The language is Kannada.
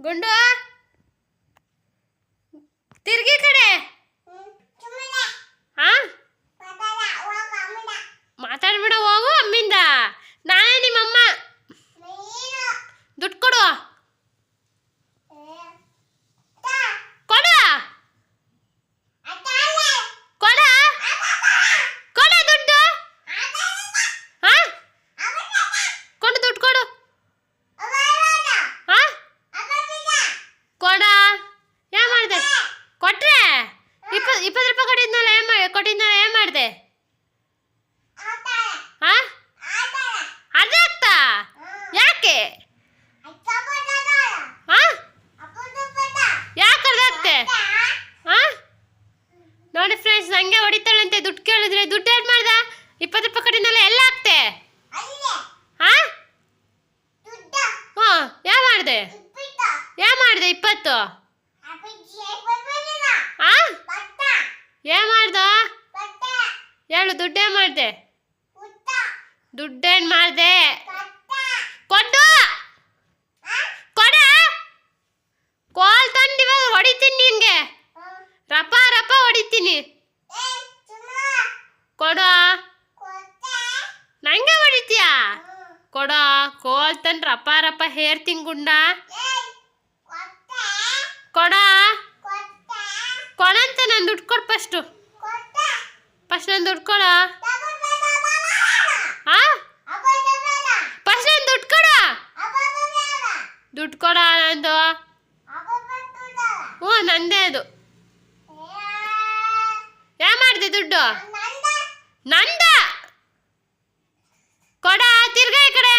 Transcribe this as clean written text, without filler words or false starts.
ಗುಂಡು ತಿರ್ಗಿ ಕಡೆ ಹಾ ಮಾತಾಡ್ಬಿಡ ಹೋಗು ಅಮ್ಮಿಂದ. ನಾನೇ ನಿಮ್ಮಮ್ಮ. ದುಡ್ಡು ಕೊಡು ಕೊಡ ಕೊಡ ಕೊಡ ದುಡ್ಡು. ಹಾ ಕೊಡು ದುಡ್ಡು ಕೊಡು. ಹಾ ಕೊಡ. ಏನು ಮಾಡಿದೆ? ಕೊಟ್ರೆ 20 ರೂಪಾಯಿ ಕೊಟ್ಟಿದ್ನಲ್ಲ ಏನು ಮಾಡಿದೆ? ಹಾ ಅರ್ಧ ಆಗ್ತಾ ಯಾಕೆ? ಹಾ ಯಾಕೆ ಅರ್ಧ ಆಗ್ತೆ? ಹಾ ನೋಡಿ ಫ್ರೆಂಡ್ಸ್, ನಂಗೆ ಹೊಡಿತಾಳಂತೆ. ದುಡ್ಡು ಕೇಳಿದ್ರೆ ದುಡ್ಡು ಏನು ಮಾಡ್ದ? 20 ರೂಪಾಯಿ ಕೊಟ್ಟಿದ್ನಲ್ಲ ಎಲ್ಲ ಆಗ್ತೆ? ಹಾ ಹ್ಞೂ ಯಾವ ಮಾಡಿದೆ? 20? ಹಾ ಏನು ಮಾಡ್ದ? ಹೇಳು, ದುಡ್ಡೇನು ಮಾಡಿದೆ? ದುಡ್ಡೇನು ಮಾಡಿದೆ? ಕೊಟ್ಟು ಕೊಡ. ಕೋಲ್ ತಂದು ಇವಾಗ ಹೊಡಿತೀನಿ ನಿನಗೆ. ರಪ ರಪ ಹೊಡಿತೀನಿ. ಕೊಡ. ನಂಗೆ ಹೊಡಿತೀಯಾ? ಕೊಡ. ಕೋಲ್ ತಂದು ರಪ ರಪ ಹೇರ್ತೀನಿ ಗುಂಡ. ಕೊಡ ಕೊಡಂತ. ನಾನು ದುಡ್ಡು ಕೊಡು ಫಸ್ಟ್ ನಾನು ದುಡ್ಡು ಕೊಡ. ಹಾ ಫಸ್ಟ್ ನಾನು ದುಡ್ಡು ಕೊಡ. ದುಡ್ಡು ಕೊಡ ನಂದು. ಹ್ಞೂ ನಂದೇ ಅದು. ಏನು ಮಾಡಿದೆ ದುಡ್ಡು? ನಂದ. ಕೊಡ ತಿರ್ಗಾ ಈ ಕಡೆ.